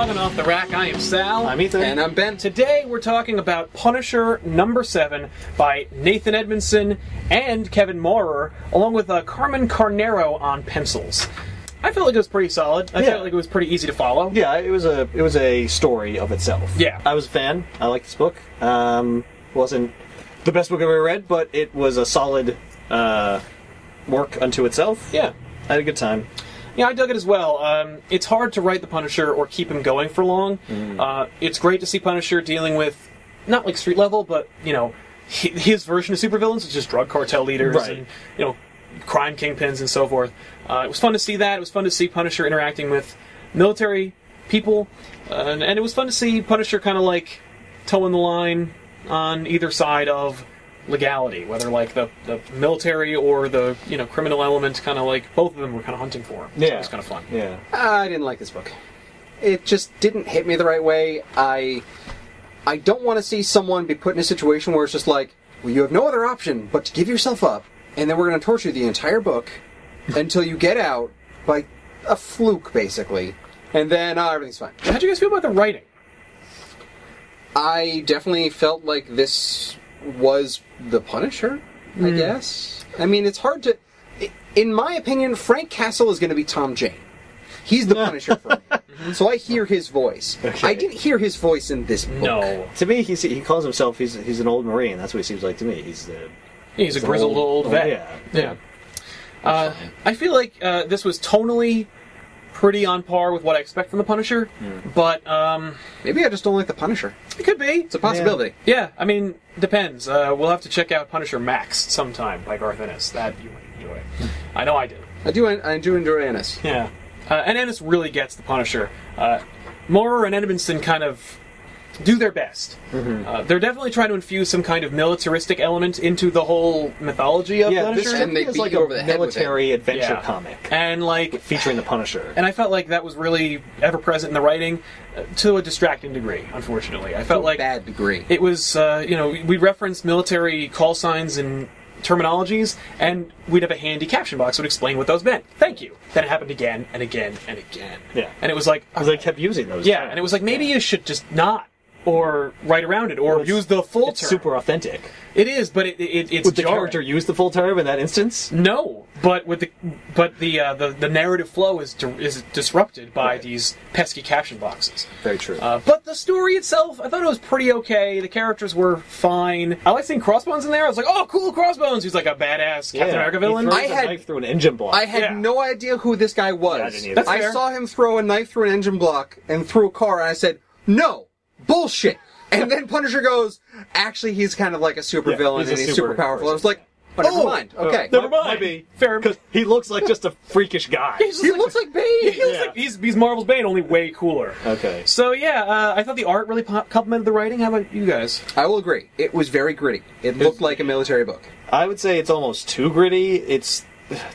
Logging Off the Rack. I am Sal. I'm Ethan. And I'm Ben. Today we're talking about Punisher #7 by Nathan Edmondson and Kevin Maurer, along with Carmen Carnero on pencils. I felt like it was pretty solid. I felt like it was pretty easy to follow. Yeah, it was a story of itself. Yeah. I was a fan. I liked this book. Wasn't the best book I've ever read, but it was a solid work unto itself. Yeah. I had a good time. Yeah, I dug it as well. It's hard to write the Punisher or keep him going for long. It's great to see Punisher dealing with, not like street level, but, you know, his version of supervillains, which is drug cartel leaders and, you know, crime kingpins and so forth. It was fun to see that. It was fun to see Punisher interacting with military people. And it was fun to see Punisher kind of like towing the line on either side of legality, whether like the military or the criminal element, kind of like both of them were kind of hunting for him. Yeah, so it was kind of fun. Yeah, I didn't like this book. It just didn't hit me the right way. I don't want to see someone be put in a situation where it's just like, well, you have no other option but to give yourself up, and then we're going to torture you the entire book until you get out by a fluke, basically, and then everything's fine. How'd you guys feel about the writing? I definitely felt like this was the Punisher, I guess. I mean, it's hard to... In my opinion, Frank Castle is going to be Tom Jane. He's the Punisher for me. So I hear his voice. Okay. I didn't hear his voice in this book. No. To me, he calls himself he's an old Marine. That's what he seems like to me. He's a grizzled old vet. Yeah. I feel like this was tonally pretty on par with what I expect from the Punisher, but Maybe I just don't like the Punisher. it could be. It's a possibility. Yeah, I mean, depends. We'll have to check out Punisher Max sometime by Garth Ennis. That you might enjoy. I know I did. I do enjoy Ennis. Yeah. And Ennis really gets the Punisher. Maurer and Edmondson kind of do their best. They're definitely trying to infuse some kind of militaristic element into the whole mythology of Punisher. And they feels beat like you a over the head with military it. adventure comic And like featuring the Punisher. And I felt like that was really ever present in the writing, to a distracting degree. Unfortunately, I felt like bad degree. it was. We referenced military call signs and terminologies, and we'd have a handy caption box that would explain what those meant. Thank you. Then it happened again and again and again. Yeah. And it was like, Because they kept using those. yeah, and it was like maybe you should just not, or write around it, or use the full It's term. super authentic. It is, but it's Would the jarring. character use the full term in that instance? No, but the narrative flow is disrupted by these pesky caption boxes. Very true. But the story itself, I thought it was pretty okay. The characters were fine. I like seeing Crossbones in there. I was like, oh, cool, Crossbones. He's like a badass Captain America villain. He throws a knife through an engine block. I had no idea who this guy was. Yeah, I didn't either. That's I fair. saw him throw a knife through an engine block and through a car, and I said, no, bullshit. And then Punisher goes, actually, he's kind of like a super villain, and he's super powerful. I was like, oh, never mind. Okay. Never mind. Might be. Fair. Because he looks like just a freakish guy. He looks like Bane. He looks like he's Marvel's Bane, only way cooler. Okay. So yeah, I thought the art really complimented the writing. How about you guys? I will agree. It was very gritty. It looked like a military book. I would say it's almost too gritty.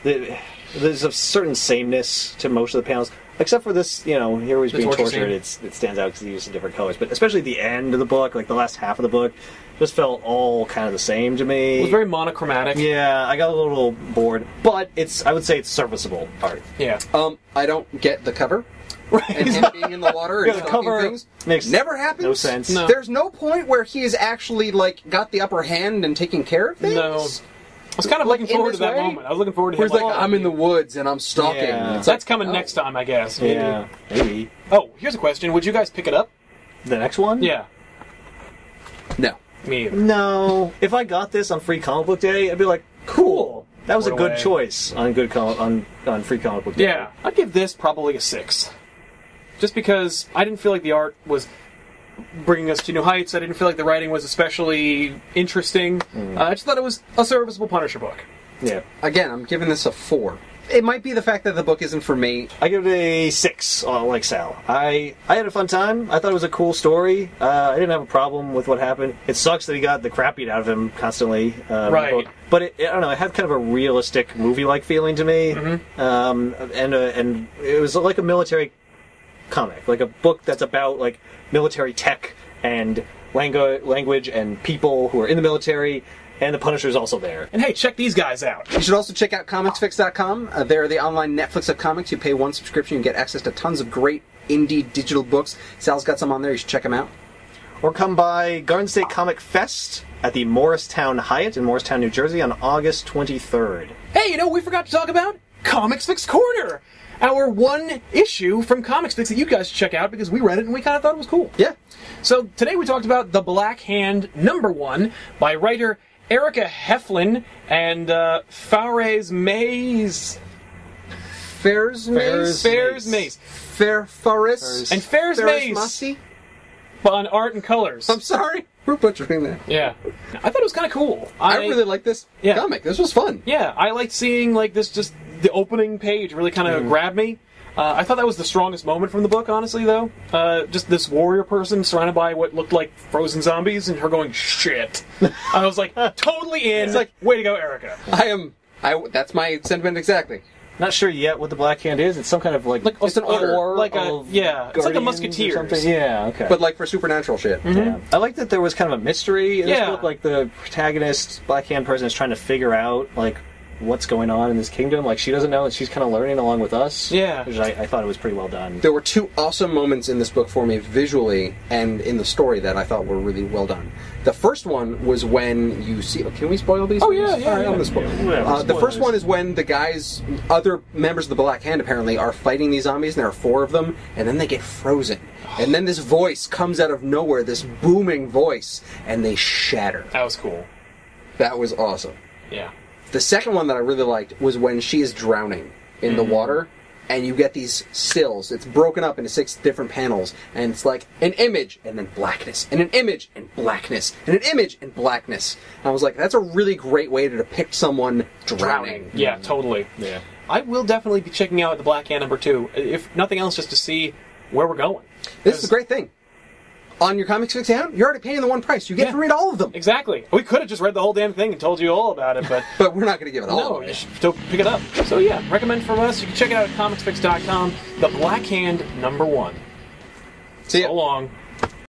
There's a certain sameness to most of the panels. Except for this, here where he's being tortured, it stands out because he uses different colors. But especially the end of the book, like the last half of the book, just felt all kind of the same to me. It was very monochromatic. Yeah, I got a little bored. But I would say it's serviceable art. Yeah. I don't get the cover. Right. And him being in the water and the stalking cover things. makes Never happens. no sense. No. There's no point where he is actually, got the upper hand and taking care of things. No. I was kind of looking forward to that way? moment. I was looking forward to Where him. he's like, I'm in the woods and I'm stalking. Yeah. It's That's like, coming next time, I guess. Maybe. Yeah, maybe. Oh, here's a question. Would you guys pick it up? The next one? Yeah. No. Me either. No. If I got this on Free Comic Book Day, I'd be like, cool. That was What a a good way. choice on on Free Comic Book Day. Yeah. I'd give this probably a 6. Just because I didn't feel like the art was bringing us to new heights. I didn't feel like the writing was especially interesting. I just thought it was a serviceable Punisher book. Yeah. Again, I'm giving this a 4. It might be the fact that the book isn't for me. I give it a 6, like Sal. I had a fun time. I thought it was a cool story. I didn't have a problem with what happened. It sucks that he got the crap beat out of him constantly. Right. In the book. But I don't know. It had kind of a realistic movie-like feeling to me. And it was like a military comic, like a book that's about like military tech and language and people who are in the military. And the Punisher's also there. And hey, check these guys out. You should also check out comicsfix.com. They're the online Netflix of comics. You pay one subscription, you get access to tons of great indie digital books. Sal's got some on there. You should check them out. Or come by Garden State Comic Fest at the Morristown Hyatt in Morristown, New Jersey on August 23rd. Hey, you know what we forgot to talk about? Comics Fix Corner! Our one issue from Comics Fix that you guys should check out because we read it and we kind of thought it was cool. Yeah. So today we talked about The Black Hand #1 by writer Erica Heflin and Fares Mays. Fares Mays? Fares Mays. Faris? And Fares Mays Massey? on art and colors. I'm sorry. We're butchering that. Yeah. I thought it was kind of cool. I really like this comic. This was fun. Yeah, I liked seeing like this, just the opening page really kind of grabbed me. I thought that was the strongest moment from the book, honestly, though. Just this warrior person surrounded by what looked like frozen zombies, and her going, shit. I was like, totally in. It's like, way to go, Erica. That's my sentiment exactly. Not sure yet what the Black Hand is. It's some kind of It's an order. It's like a Musketeers. Yeah, okay. But like for supernatural shit. Mm-hmm. Yeah. I like that there was kind of a mystery in this book. Like the protagonist, Black Hand person, is trying to figure out like what's going on in this kingdom. Like she doesn't know, and she's kind of learning along with us. Yeah, which I thought it was pretty well done. There were two awesome moments in this book for me, visually and in the story, that I thought were really well done. The first one was when you see... Can we spoil these? Oh, yeah. All right, I'm going to spoil. The first one is when the guys, other members of the Black Hand apparently, are fighting these zombies, and there are 4 of them, and then they get frozen. And then this voice comes out of nowhere, this booming voice, and they shatter. That was cool. That was awesome. Yeah. The second one that I really liked was when she is drowning in the water, and you get these stills. It's broken up into 6 different panels, and it's like an image, and then blackness, and an image, and blackness, and an image, and blackness. And I was like, that's a really great way to depict someone drowning. Yeah, totally. Yeah. I will definitely be checking out The Black Hand #2, if nothing else, just to see where we're going. This is a great thing. On your Comics Fix account, you're already paying the one price. You get to read all of them. Exactly. We could have just read the whole damn thing and told you all about it, but... But we're not going to give it all No, away. you should still pick it up. So yeah, recommend from us. You can check it out at comicsfix.com. The Black Hand #1. See ya. So long.